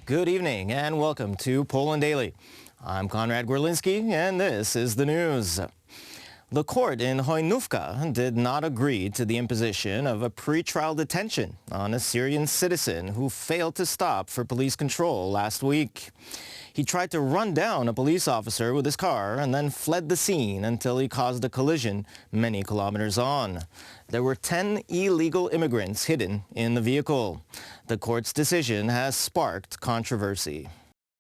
Good evening and welcome to Poland Daily. I'm Konrad Gorlinski and this is the news. The court in Hajnówka did not agree to the imposition of a pre-trial detention on a Syrian citizen who failed to stop for police control last week. He tried to run down a police officer with his car and then fled the scene until he caused a collision many kilometers on. There were 10 illegal immigrants hidden in the vehicle. The court's decision has sparked controversy.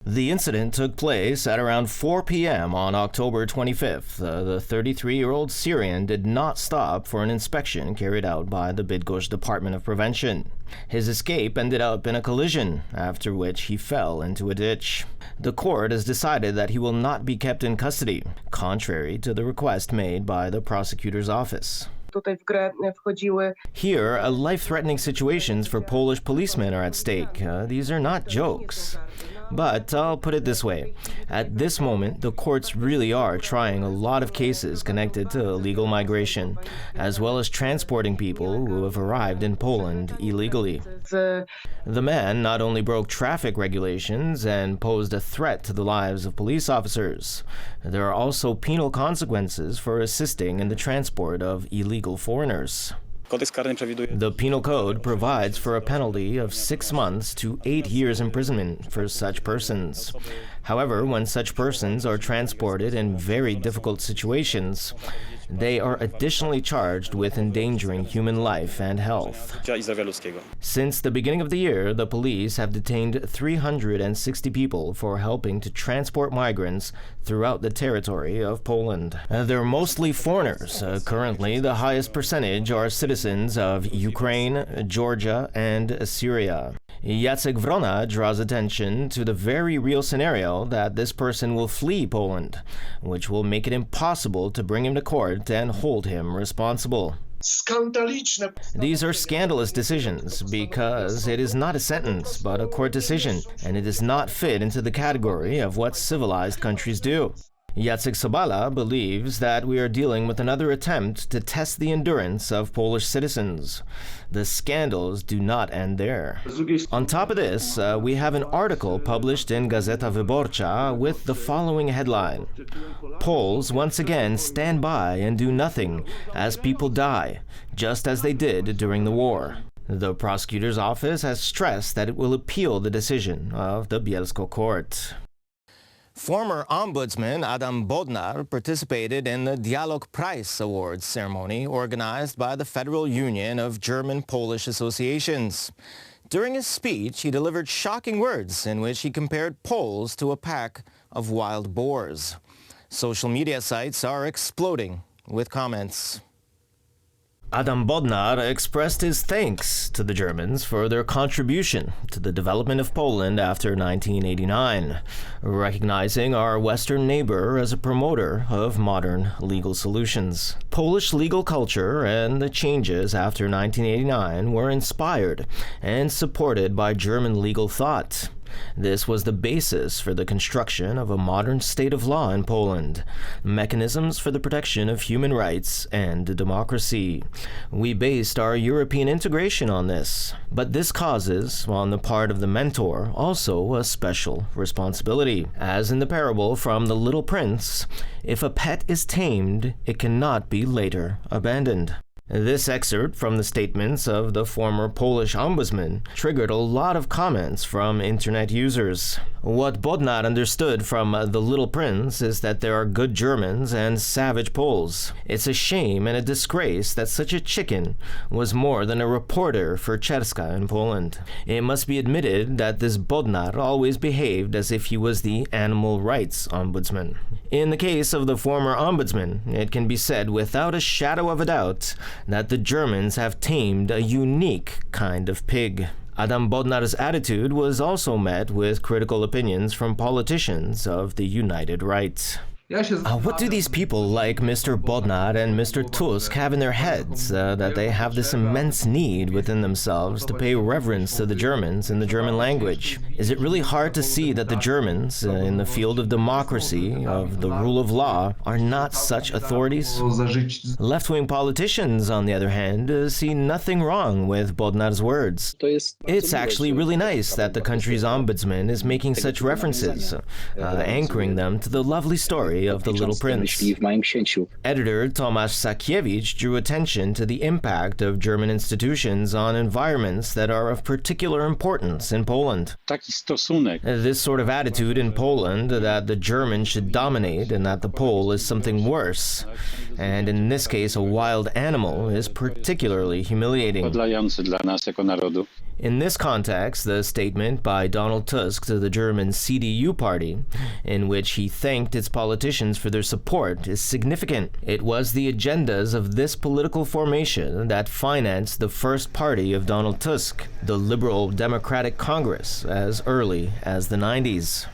The incident took place at around 4 p.m. on October 25th. The 33-year-old Syrian did not stop for an inspection carried out by the Bydgoszcz Department of Prevention. His escape ended up in a collision, after which he fell into a ditch. The court has decided that he will not be kept in custody, contrary to the request made by the prosecutor's office. Here, life-threatening situations for Polish policemen are at stake. These are not jokes. But I'll put it this way. At this moment, the courts really are trying a lot of cases connected to illegal migration, as well as transporting people who have arrived in Poland illegally. The man not only broke traffic regulations and posed a threat to the lives of police officers, there are also penal consequences for assisting in the transport of illegal foreigners. The penal code provides for a penalty of 6 months to 8 years imprisonment for such persons. However, when such persons are transported in very difficult situations, they are additionally charged with endangering human life and health. Since the beginning of the year, the police have detained 360 people for helping to transport migrants throughout the territory of Poland. They're mostly foreigners. Currently, the highest percentage are citizens of Ukraine, Georgia, and Syria. Jacek Wrona draws attention to the very real scenario that this person will flee Poland, which will make it impossible to bring him to court and hold him responsible. These are scandalous decisions because it is not a sentence but a court decision, and it does not fit into the category of what civilized countries do. Jacek Sobala believes that we are dealing with another attempt to test the endurance of Polish citizens. The scandals do not end there. On top of this, we have an article published in Gazeta Wyborcza with the following headline: Poles once again stand by and do nothing as people die, just as they did during the war. The prosecutor's office has stressed that it will appeal the decision of the Bielsko court. Former Ombudsman Adam Bodnar participated in the Dialog Prize Awards ceremony organized by the Federal Union of German-Polish Associations. During his speech, he delivered shocking words in which he compared Poles to a pack of wild boars. Social media sites are exploding with comments. Adam Bodnar expressed his thanks to the Germans for their contribution to the development of Poland after 1989, recognizing our Western neighbor as a promoter of modern legal solutions. Polish legal culture and the changes after 1989 were inspired and supported by German legal thought. This was the basis for the construction of a modern state of law in Poland, mechanisms for the protection of human rights and democracy. We based our European integration on this, but this causes, on the part of the mentor, also a special responsibility. As in the parable from The Little Prince, if a pet is tamed, it cannot be later abandoned. This excerpt from the statements of the former Polish ombudsman triggered a lot of comments from internet users. What Bodnar understood from The Little Prince is that there are good Germans and savage Poles. It's a shame and a disgrace that such a chicken was more than a reporter for Czerska in Poland. It must be admitted that this Bodnar always behaved as if he was the animal rights ombudsman. In the case of the former ombudsman, it can be said without a shadow of a doubt that the Germans have tamed a unique kind of pig. Adam Bodnar's attitude was also met with critical opinions from politicians of the United Right. What do these people like Mr. Bodnar and Mr. Tusk have in their heads that they have this immense need within themselves to pay reverence to the Germans in the German language? Is it really hard to see that the Germans, in the field of democracy, of the rule of law, are not such authorities? Left-wing politicians, on the other hand, see nothing wrong with Bodnar's words. It's actually really nice that the country's ombudsman is making such references, anchoring them to the lovely story of the Little Prince. Editor Tomasz Sakiewicz drew attention to the impact of German institutions on environments that are of particular importance in Poland. This sort of attitude in Poland that the German should dominate and that the Pole is something worse, and in this case a wild animal, is particularly humiliating. In this context, the statement by Donald Tusk to the German CDU party, in which he thanked its politicians for their support, is significant. It was the agendas of this political formation that financed the first party of Donald Tusk, the Liberal Democratic Congress, as early as the 90s.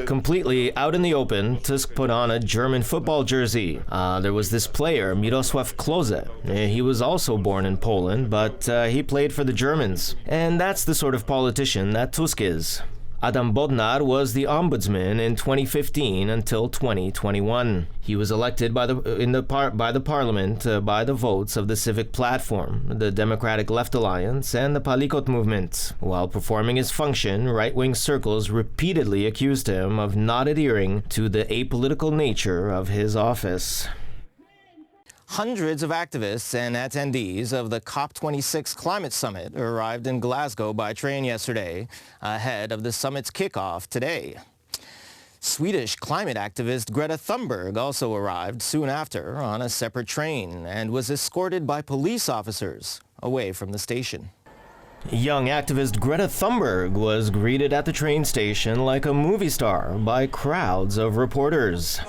Completely out in the open, Tusk put on a German football jersey. There was this player, Mirosław Klose. He was also born in Poland, but he played for the Germans. And that's the sort of politician that Tusk is. Adam Bodnar was the ombudsman in 2015 until 2021. He was elected by the parliament by the votes of the Civic Platform, the Democratic Left Alliance, and the Palikot movement. While performing his function, right-wing circles repeatedly accused him of not adhering to the apolitical nature of his office. Hundreds of activists and attendees of the COP26 climate summit arrived in Glasgow by train yesterday, ahead of the summit's kickoff today. Swedish climate activist Greta Thunberg also arrived soon after on a separate train and was escorted by police officers away from the station. Young activist Greta Thunberg was greeted at the train station like a movie star by crowds of reporters.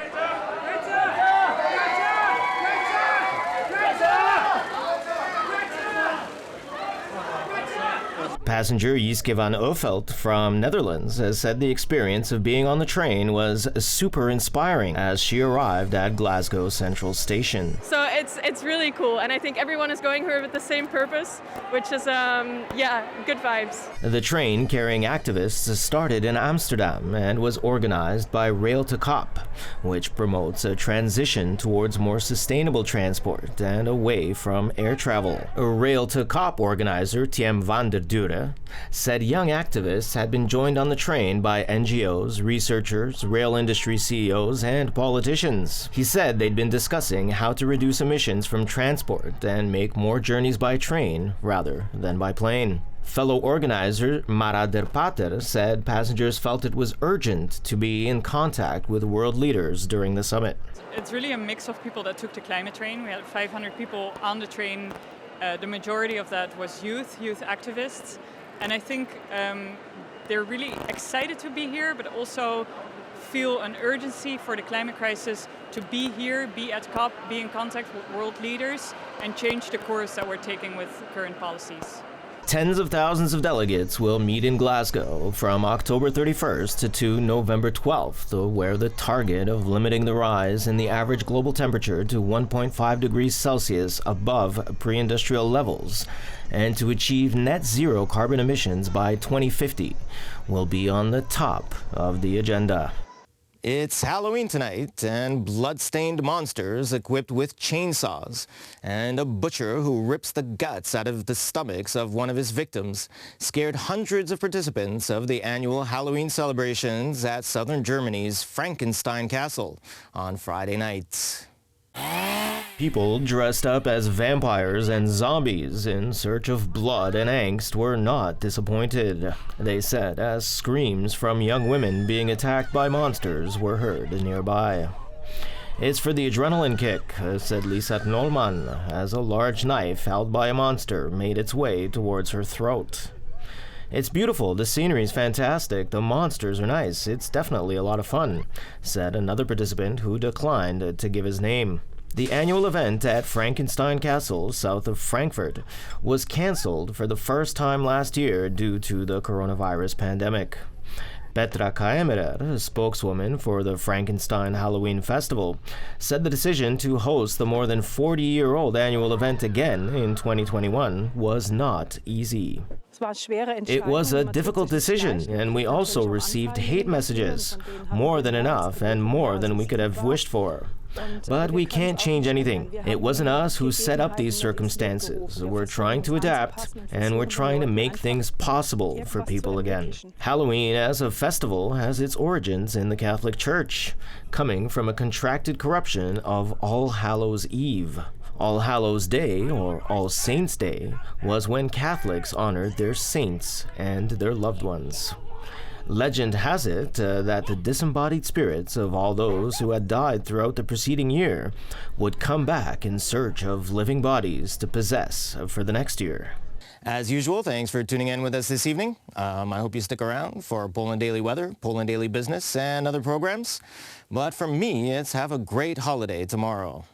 Passenger Jiske van Oefelt from Netherlands has said the experience of being on the train was super inspiring as she arrived at Glasgow Central Station. So it's really cool, and I think everyone is going here with the same purpose, which is, good vibes. The train carrying activists started in Amsterdam and was organized by Rail to Kop, which promotes a transition towards more sustainable transport and away from air travel. A Rail to Kop organizer, Tiem van der Dure, said young activists had been joined on the train by NGOs, researchers, rail industry CEOs, and politicians. He said they'd been discussing how to reduce emissions from transport and make more journeys by train rather than by plane. Fellow organizer Mara der Pater said passengers felt it was urgent to be in contact with world leaders during the summit. It's really a mix of people that took the climate train. We had 500 people on the train. The majority of that was youth activists. And I think they're really excited to be here, but also feel an urgency for the climate crisis to be here, be at COP, be in contact with world leaders, and change the course that we're taking with current policies. Tens of thousands of delegates will meet in Glasgow from October 31st to November 12th, where the target of limiting the rise in the average global temperature to 1.5 degrees Celsius above pre-industrial levels and to achieve net zero carbon emissions by 2050 will be on the top of the agenda. It's Halloween tonight, and blood-stained monsters equipped with chainsaws, and a butcher who rips the guts out of the stomachs of one of his victims scared hundreds of participants of the annual Halloween celebrations at southern Germany's Frankenstein castle on Friday night. People dressed up as vampires and zombies in search of blood and angst were not disappointed, they said, as screams from young women being attacked by monsters were heard nearby. It's for the adrenaline kick, said Lisat Nolman, as a large knife held by a monster made its way towards her throat. It's beautiful, the scenery's fantastic, the monsters are nice, it's definitely a lot of fun, said another participant who declined to give his name. The annual event at Frankenstein Castle, south of Frankfurt, was cancelled for the first time last year due to the coronavirus pandemic. Petra Kaemerer, a spokeswoman for the Frankenstein Halloween Festival, said the decision to host the more than 40-year-old annual event again in 2021 was not easy. It was a difficult decision, and we also received hate messages, more than enough and more than we could have wished for. But we can't change anything. It wasn't us who set up these circumstances. We're trying to adapt, and we're trying to make things possible for people again. Halloween as a festival has its origins in the Catholic Church, coming from a contracted corruption of All Hallows Eve. All Hallows Day, or All Saints Day, was when Catholics honored their saints and their loved ones. Legend has it that the disembodied spirits of all those who had died throughout the preceding year would come back in search of living bodies to possess for the next year. As usual, thanks for tuning in with us this evening. I hope you stick around for Poland Daily Weather, Poland Daily Business, and other programs. But from me, it's have a great holiday tomorrow.